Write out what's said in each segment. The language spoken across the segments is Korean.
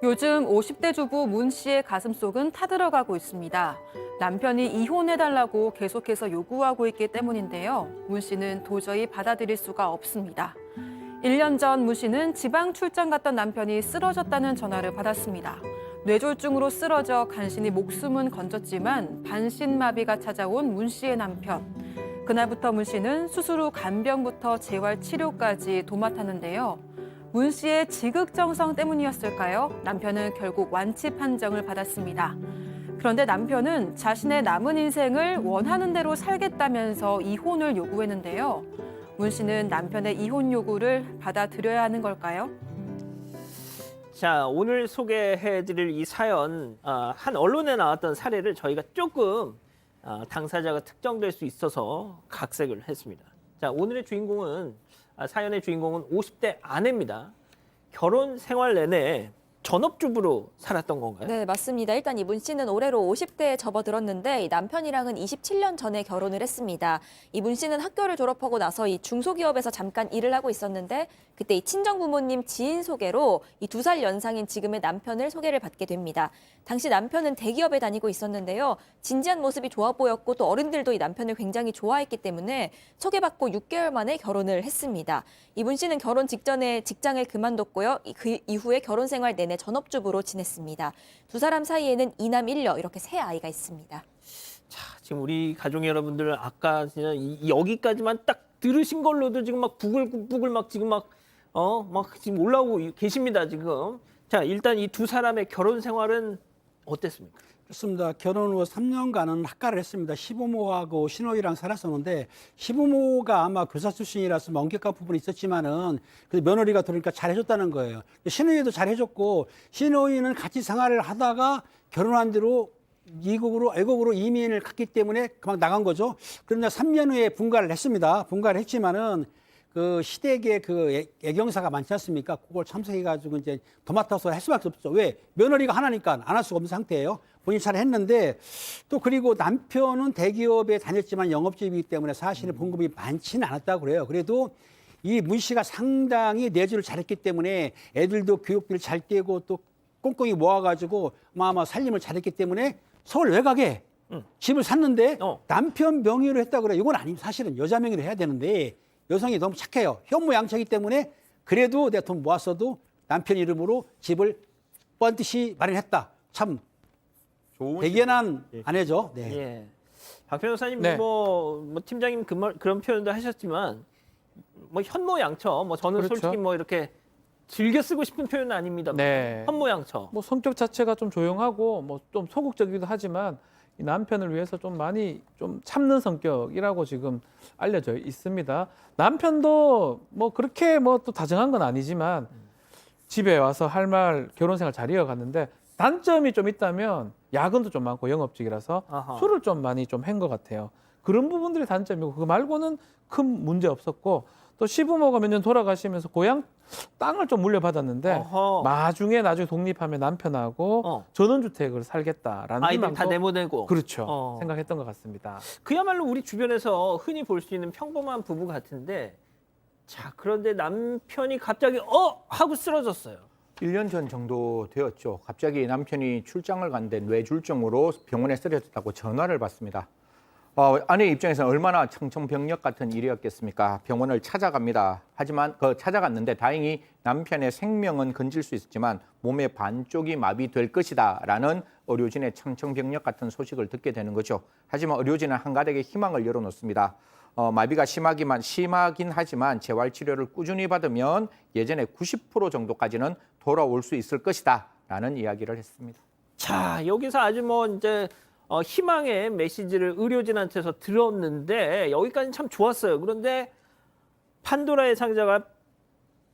요즘 50대 주부 문 씨의 가슴속은 타들어가고 있습니다. 남편이 이혼해달라고 계속해서 요구하고 있기 때문인데요. 문 씨는 도저히 받아들일 수가 없습니다. 1년 전 문 씨는 지방 출장 갔던 남편이 쓰러졌다는 전화를 받았습니다. 뇌졸중으로 쓰러져 간신히 목숨은 건졌지만 반신마비가 찾아온 문 씨의 남편. 그날부터 문 씨는 수술 후 간병부터 재활 치료까지 도맡았는데요. 문 씨의 지극정성 때문이었을까요? 남편은 결국 완치 판정을 받았습니다. 그런데 남편은 자신의 남은 인생을 원하는 대로 살겠다면서 이혼을 요구했는데요. 문 씨는 남편의 이혼 요구를 받아들여야 하는 걸까요? 자, 오늘 소개해드릴 이 사연, 한 언론에 나왔던 사례를 저희가 조금 당사자가 특정될 수 있어서 각색을 했습니다. 자, 오늘의 주인공은, 사연의 주인공은 50대 아내입니다. 결혼 생활 내내 전업주부로 살았던 건가요? 네, 맞습니다. 일단 이 문 씨는 올해로 50대에 접어들었는데 이 남편이랑은 27년 전에 결혼을 했습니다. 이 문 씨는 학교를 졸업하고 나서 이 중소기업에서 잠깐 일을 하고 있었는데 그때 이 친정 부모님 지인 소개로 이 2살 연상인 지금의 남편을 소개를 받게 됩니다. 당시 남편은 대기업에 다니고 있었는데요. 진지한 모습이 좋아 보였고 또 어른들도 이 남편을 굉장히 좋아했기 때문에 소개받고 6개월 만에 결혼을 했습니다. 이 문 씨는 결혼 직전에 직장을 그만뒀고요. 그 이후에 결혼 생활 내내 전업주부로 지냈습니다. 두 사람 사이에는 2남 1녀 이렇게 세 아이가 있습니다. 자, 지금 우리 가족 여러분들 아까 진짜 여기까지만 딱 들으신 걸로도 지금 막 부글부글 막 지금 막 지금 올라오고 계십니다, 지금. 자, 일단 이 두 사람의 결혼 생활은 어땠습니까? 그렇습니다. 결혼 후 3년간은 학가를 했습니다. 시부모하고 시누이랑 살았었는데 시부모가 아마 교사 출신이라서 엄격한 부분이 있었지만은 그 며느리가 들으니까 잘해줬다는 거예요. 시누이도 잘해줬고 시누이는 같이 생활을 하다가 결혼한 뒤로 외국으로 이민을 갔기 때문에 그만 나간 거죠. 그런데 3년 후에 분가를 했습니다. 분가를 했지만은 그 시댁에 그 애경사가 많지 않습니까? 그걸 참석해가지고 이제 도맡아서 할 수밖에 없죠. 왜? 며느리가 하나니까 안 할 수가 없는 상태예요. 본인이 잘 했는데 또 그리고 남편은 대기업에 다녔지만 영업직이기 때문에 사실은 봉급이 많지는 않았다고 그래요. 그래도 이 문 씨가 상당히 내조를 잘했기 때문에 애들도 교육비를 잘 떼고 또 꼼꼼히 모아가지고 살림을 잘했기 때문에 서울 외곽에 집을 샀는데 남편 명의로 했다고 그래요. 이건 아니면 사실은 여자 명의로 해야 되는데 여성이 너무 착해요. 현모양처이기 때문에 그래도 내가 돈 모았어도 남편 이름으로 집을 뻔듯이 마련했다. 참 대견한 아내죠. 네. 예. 박 변호사님 네. 뭐 팀장님 그런 표현도 하셨지만 뭐 현모양처 저는 그렇죠. 솔직히 이렇게 즐겨 쓰고 싶은 표현은 아닙니다. 네. 현모양처. 뭐 성격 자체가 좀 조용하고 뭐 좀 소극적이기도 하지만 이 남편을 위해서 좀 많이 좀 참는 성격이라고 지금 알려져 있습니다. 남편도 뭐 그렇게 뭐 또 다정한 건 아니지만 집에 와서 할 말 결혼 생활 잘 이어갔는데 단점이 좀 있다면 야근도 좀 많고 영업직이라서 아하. 술을 좀 많이 좀 한 것 같아요. 그런 부분들이 단점이고 그거 말고는 큰 문제 없었고 또 시부모가 몇 년 돌아가시면서 고향 땅을 좀 물려받았는데 어허. 나중에 독립하면 남편하고 전원주택을 살겠다라는 아이들 다 희망도 내보내고. 그렇죠. 생각했던 것 같습니다. 그야말로 우리 주변에서 흔히 볼 수 있는 평범한 부부 같은데 자, 그런데 남편이 갑자기 하고 쓰러졌어요. 1년 전 정도 되었죠. 갑자기 남편이 출장을 갔는데 뇌졸중으로 병원에 쓰러졌다고 전화를 받습니다. 아내 입장에서는 얼마나 청천벽력 같은 일이었겠습니까? 병원을 찾아갑니다. 하지만 찾아갔는데 다행히 남편의 생명은 건질 수 있었지만 몸의 반쪽이 마비될 것이다 라는 의료진의 청천벽력 같은 소식을 듣게 되는 거죠. 하지만 의료진은 한가닥에 희망을 열어놓습니다. 마비가 심하긴 하지만 재활치료를 꾸준히 받으면 예전에 90% 정도까지는 돌아올 수 있을 것이다 라는 이야기를 했습니다. 자, 여기서 아주 이제 희망의 메시지를 의료진한테서 들었는데 여기까지는 참 좋았어요. 그런데 판도라의 상자가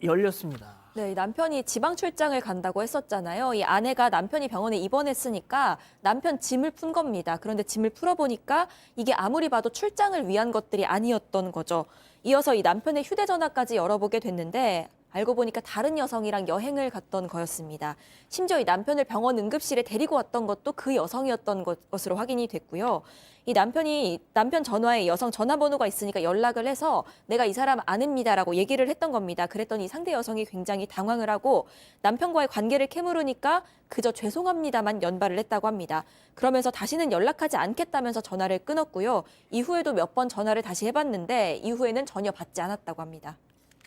열렸습니다. 네, 이 남편이 지방 출장을 간다고 했었잖아요. 이 아내가 남편이 병원에 입원했으니까 남편 짐을 푼 겁니다. 그런데 짐을 풀어보니까 이게 아무리 봐도 출장을 위한 것들이 아니었던 거죠. 이어서 이 남편의 휴대전화까지 열어보게 됐는데 알고 보니까 다른 여성이랑 여행을 갔던 거였습니다. 심지어 이 남편을 병원 응급실에 데리고 왔던 것도 그 여성이었던 것으로 확인이 됐고요. 이 남편 전화에 여성 전화번호가 있으니까 연락을 해서 내가 이 사람 아닙니다라고 얘기를 했던 겁니다. 그랬더니 상대 여성이 굉장히 당황을 하고 남편과의 관계를 캐물으니까 그저 죄송합니다만 연발을 했다고 합니다. 그러면서 다시는 연락하지 않겠다면서 전화를 끊었고요. 이후에도 몇 번 전화를 다시 해봤는데 이후에는 전혀 받지 않았다고 합니다.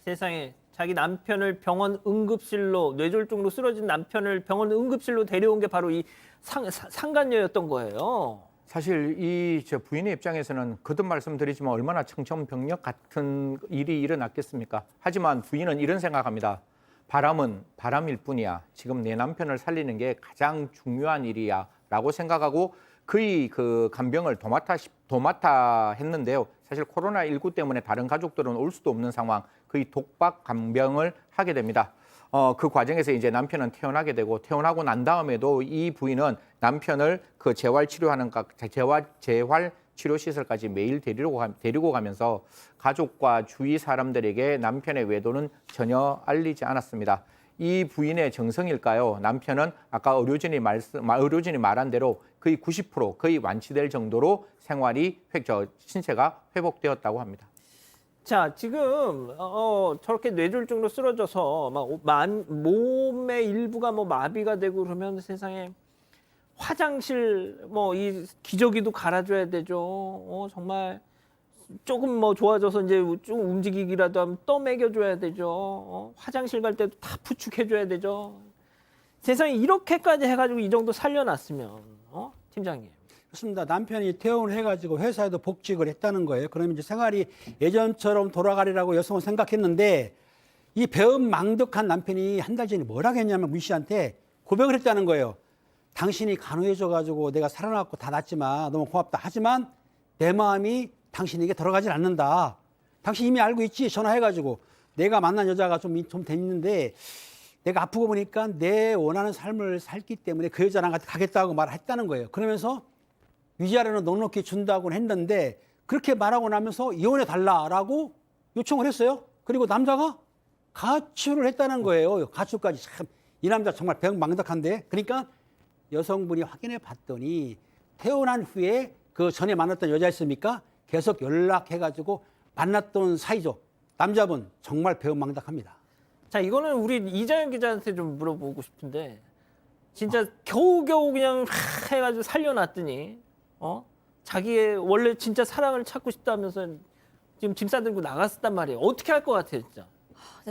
세상에 자기 남편을 병원 응급실로 뇌졸중으로 쓰러진 남편을 병원 응급실로 데려온 게 바로 이 상간녀였던 거예요. 사실 이 저 부인의 입장에서는 거듭 말씀드리지만 얼마나 청천벽력 같은 일이 일어났겠습니까? 하지만 부인은 이런 생각합니다. 바람은 바람일 뿐이야. 지금 내 남편을 살리는 게 가장 중요한 일이야 라고 생각하고 거의 그 간병을 도맡아 했는데요. 사실 코로나19 때문에 다른 가족들은 올 수도 없는 상황, 거의 독박 간병을 하게 됩니다. 그 과정에서 이제 남편은 퇴원하게 되고 퇴원하고 난 다음에도 이 부인은 남편을 그 재활 치료 시설까지 매일 데리고 가면서 가족과 주위 사람들에게 남편의 외도는 전혀 알리지 않았습니다. 이 부인의 정성일까요? 남편은 아까 의료진이 말한 대로 거의 90% 거의 완치될 정도로 신체가 회복되었다고 합니다. 자, 지금 저렇게 뇌졸중으로 쓰러져서 몸의 일부가 마비가 되고 그러면 세상에 화장실 이 기저귀도 갈아줘야 되죠. 정말 조금 좋아져서 이제 좀 움직이기라도 하면 떠먹여줘야 되죠. 화장실 갈 때도 다 부축해줘야 되죠. 세상에 이렇게까지 해가지고 이 정도 살려놨으면 팀장님. 그렇습니다. 남편이 퇴원을 해가지고 회사에도 복직을 했다는 거예요. 그러면 이제 생활이 예전처럼 돌아가리라고 여성은 생각했는데 이 배은망덕한 남편이 한 달 전에 뭐라고 했냐면 문 씨한테 고백을 했다는 거예요. 당신이 간호해줘가지고 내가 살아났고 다 낫지만 너무 고맙다. 하지만 내 마음이 당신에게 들어가질 않는다. 당신 이미 알고 있지? 전화해가지고 내가 만난 여자가 좀 됐는데 내가 아프고 보니까 내 원하는 삶을 살기 때문에 그 여자랑 가겠다고 말했다는 거예요. 그러면서 위자료는 넉넉히 준다고 했는데 그렇게 말하고 나면서 이혼해달라고 요청을 했어요. 그리고 남자가 가출을 했다는 거예요. 가출까지 참 이 남자 정말 배은망덕한데. 그러니까 여성분이 확인해 봤더니 태어난 후에 그 전에 만났던 여자 있습니까? 계속 연락해가지고 만났던 사이죠. 남자분 정말 배은망덕합니다. 자, 이거는 우리 이자연 기자한테 좀 물어보고 싶은데 진짜 겨우겨우 그냥 해가지고 살려놨더니 자기의 원래 진짜 사랑을 찾고 싶다면서 지금 짐 싸들고 나갔단 말이에요. 어떻게 할 것 같아요, 진짜?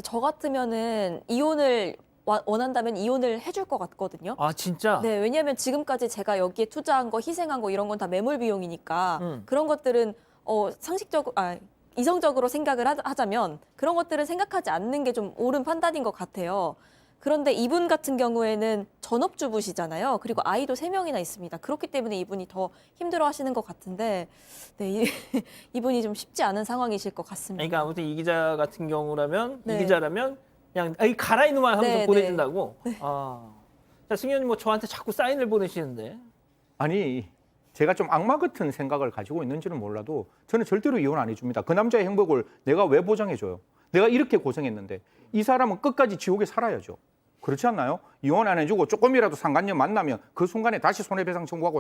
저 같으면은 이혼을 원한다면 이혼을 해줄 것 같거든요. 아, 진짜? 네, 왜냐하면 지금까지 제가 여기에 투자한 거, 희생한 거 이런 건 다 매몰 비용이니까 그런 것들은 이성적으로 생각을 하자면 그런 것들을 생각하지 않는 게 좀 옳은 판단인 것 같아요. 그런데 이분 같은 경우에는 전업주부시잖아요. 그리고 아이도 3명이나 있습니다. 그렇기 때문에 이분이 더 힘들어하시는 것 같은데 네, 이분이 좀 쉽지 않은 상황이실 것 같습니다. 그러니까 아무튼 이 기자 같은 경우라면 네. 이 기자라면 그냥 가라 이놈아 하면서 네, 보내준다고? 네. 자, 승현님 저한테 자꾸 사인을 보내시는데. 아니 제가 좀 악마 같은 생각을 가지고 있는지는 몰라도 저는 절대로 이혼 안 해줍니다. 그 남자의 행복을 내가 왜 보장해줘요? 내가 이렇게 고생했는데 이 사람은 끝까지 지옥에 살아야죠. 그렇지 않나요? 이혼 안 해주고 조금이라도 상간녀 만나면 그 순간에 다시 손해배상 청구하고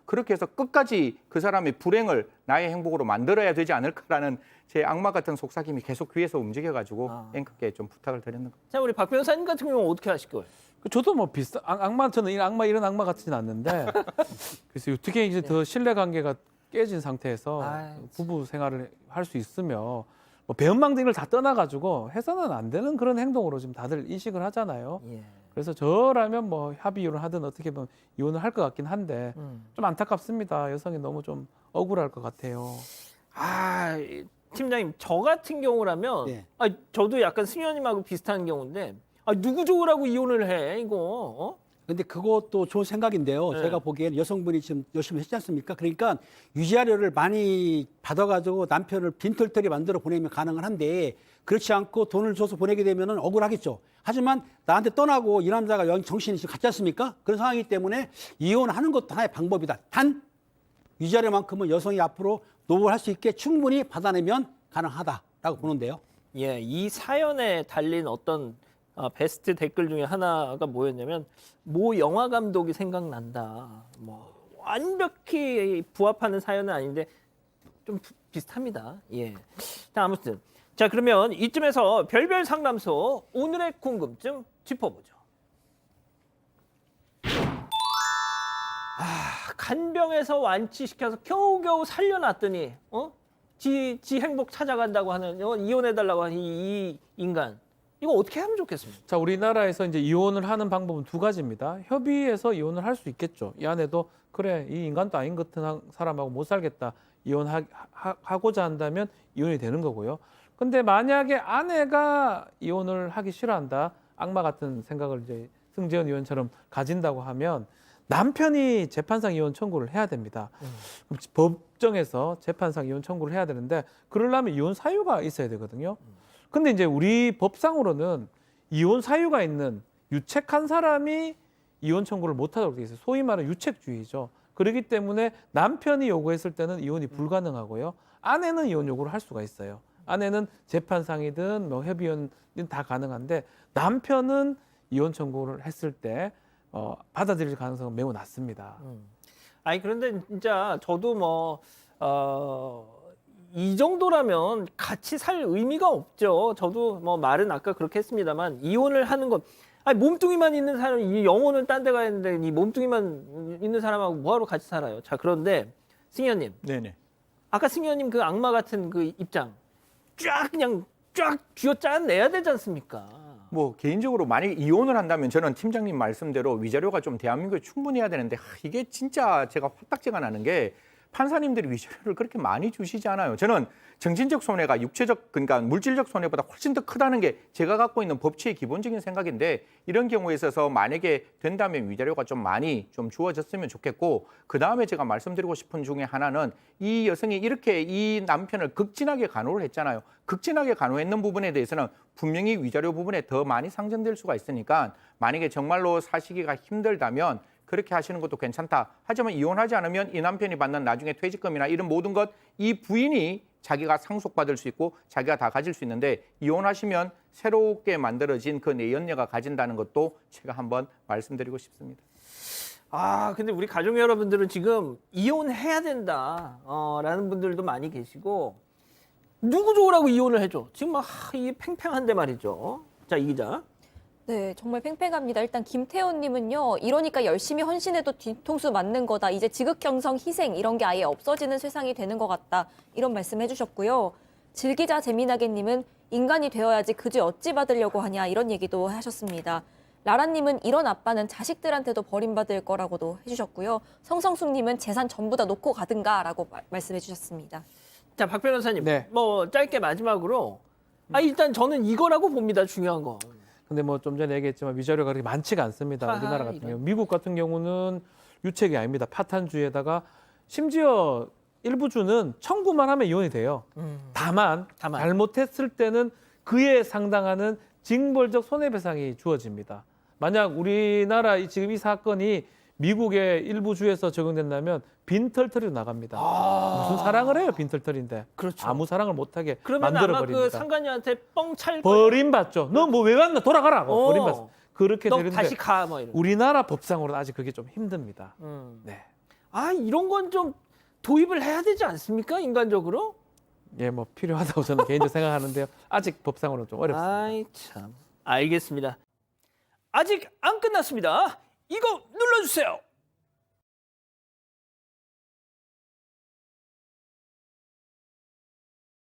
그렇게 해서 끝까지 그 사람의 불행을 나의 행복으로 만들어야 되지 않을까라는 제 악마 같은 속삭임이 계속 귀에서 움직여가지고 앵커께 좀 부탁을 드렸는 거예요. 자, 우리 박 변호사님 같은 경우는 어떻게 하실 거예요? 저도 비슷한 저는 이런 악마 같지는 않는데 그래서 어떻게 이제 더 신뢰관계가 깨진 상태에서 부부 생활을 할 수 있으며 배은망덕을 다 떠나가지고 해서는 안 되는 그런 행동으로 지금 다들 인식을 하잖아요. 예. 그래서 저라면 합의 이혼을 하든 어떻게 보면 이혼을 할 것 같긴 한데 좀 안타깝습니다. 여성이 너무 좀 억울할 것 같아요. 팀장님, 저 같은 경우라면 네. 저도 약간 승현님하고 비슷한 경우인데 누구 좋으라고 이혼을 해 이거? 근데 그것도 좋은 생각인데요. 네. 제가 보기에는 여성분이 지금 열심히 했지 않습니까? 그러니까 유지하료를 많이 받아가지고 남편을 빈털터리 만들어 보내면 가능은 한데 그렇지 않고 돈을 줘서 보내게 되면 억울하겠죠. 하지만 나한테 떠나고 이 남자가 정신이 지금 갔지 않습니까? 그런 상황이기 때문에 이혼하는 것도 하나의 방법이다. 단 유지하료만큼은 여성이 앞으로 노력할 수 있게 충분히 받아내면 가능하다라고 보는데요. 예, 이 사연에 달린 어떤 베스트 댓글 중에 하나가 뭐였냐면 모 영화 감독이 생각난다. 뭐 완벽히 부합하는 사연은 아닌데 좀 비슷합니다. 예. 자, 아무튼 자 그러면 이쯤에서 별별 상담소 오늘의 궁금증 짚어보죠. 간병에서 완치시켜서 겨우겨우 살려놨더니 지 행복 찾아간다고 하는 이혼해달라고 하는 이 인간 이거 어떻게 하면 좋겠습니까? 자, 우리나라에서 이제 이혼을 하는 방법은 두 가지입니다. 협의해서 이혼을 할 수 있겠죠. 이 아내도 그래, 이 인간도 아닌 것 같은 사람하고 못 살겠다. 이혼하고자 한다면 이혼이 되는 거고요. 근데 만약에 아내가 이혼을 하기 싫어한다. 악마 같은 생각을 이제 승재원 의원처럼 가진다고 하면 남편이 재판상 이혼 청구를 해야 됩니다. 그럼 법정에서 재판상 이혼 청구를 해야 되는데 그러려면 이혼 사유가 있어야 되거든요. 근데 이제 우리 법상으로는 이혼 사유가 있는 유책한 사람이 이혼 청구를 못하도록 돼 있어요. 소위 말하는 유책주의죠. 그렇기 때문에 남편이 요구했을 때는 이혼이 불가능하고요. 아내는 이혼 요구를 할 수가 있어요. 아내는 재판상이든 뭐 협의혼이든 다 가능한데 남편은 이혼 청구를 했을 때 받아들일 가능성은 매우 낮습니다. 아니 그런데 진짜 저도 이 정도라면 같이 살 의미가 없죠. 저도 말은 아까 그렇게 했습니다만 이혼을 하는 것 아니 몸뚱이만 있는 사람이 이 영혼은 딴 데 가 있는데 이 몸뚱이만 있는 사람하고 뭐하러 같이 살아요. 자 그런데 승희 의원님 네네. 아까 승희 의원님 그 악마 같은 그 입장 그냥 쫙 쥐어짜내야 되지 않습니까? 뭐 개인적으로 만약 이혼을 한다면 저는 팀장님 말씀대로 위자료가 좀 대한민국에 충분히 해야 되는데 이게 진짜 제가 화딱지가 나는 게 판사님들이 위자료를 그렇게 많이 주시지 않아요. 저는 정신적 손해가 육체적 그러니까 물질적 손해보다 훨씬 더 크다는 게 제가 갖고 있는 법치의 기본적인 생각인데 이런 경우에 있어서 만약에 된다면 위자료가 좀 많이 좀 주어졌으면 좋겠고 그다음에 제가 말씀드리고 싶은 중에 하나는 이 여성이 이렇게 이 남편을 극진하게 간호를 했잖아요. 극진하게 간호했는 부분에 대해서는 분명히 위자료 부분에 더 많이 상정될 수가 있으니까 만약에 정말로 사시기가 힘들다면 그렇게 하시는 것도 괜찮다. 하지만 이혼하지 않으면 이 남편이 받는 나중에 퇴직금이나 이런 모든 것 이 부인이 자기가 상속받을 수 있고 자기가 다 가질 수 있는데 이혼하시면 새롭게 만들어진 그 내연녀가 가진다는 것도 제가 한번 말씀드리고 싶습니다. 근데 우리 가족 여러분들은 지금 이혼해야 된다 라는 분들도 많이 계시고 누구 좋으라고 이혼을 해줘? 지금 이게 팽팽한데 말이죠. 자, 이 기자. 네, 정말 팽팽합니다. 일단 김태훈님은요, 이러니까 열심히 헌신해도 뒤통수 맞는 거다. 이제 지극형성 희생 이런 게 아예 없어지는 세상이 되는 것 같다. 이런 말씀 해주셨고요. 질기자 재미나게님은 인간이 되어야지 그지 어찌 받으려고 하냐 이런 얘기도 하셨습니다. 라라님은 이런 아빠는 자식들한테도 버림받을 거라고도 해주셨고요. 성성숙님은 재산 전부 다 놓고 가든가라고 말씀해 주셨습니다. 자, 박 변호사님. 네. 짧게 마지막으로. 일단 저는 이거라고 봅니다. 중요한 건. 근데 좀 전에 얘기했지만 위자료가 그렇게 많지가 않습니다. 우리나라 같은 이건. 경우. 미국 같은 경우는 유책이 아닙니다. 파탄주의에다가 심지어 일부 주는 청구만 하면 이혼이 돼요. 다만 잘못했을 때는 그에 상당하는 징벌적 손해배상이 주어집니다. 만약 우리나라 지금 이 사건이 미국의 일부 주에서 적용된다면 빈털터리로 나갑니다. 무슨 사랑을 해요, 빈털터리인데. 그렇죠. 아무 사랑을 못하게 그러면 만들어 아마 버립니다. 그 상관녀한테 뻥 찰 거예요. 버림받죠. 너 뭐 왜 갔나 돌아가라. 버림받어. 그렇게 너 되는데 다시 가. 이런. 우리나라 법상으로는 아직 그게 좀 힘듭니다. 네. 이런 건 좀 도입을 해야 되지 않습니까? 인간적으로? 예, 필요하다고 저는 개인적으로 생각하는데요. 아직 법상으로는 좀 어렵습니다. 참. 알겠습니다. 아직 안 끝났습니다. 이거 눌러주세요.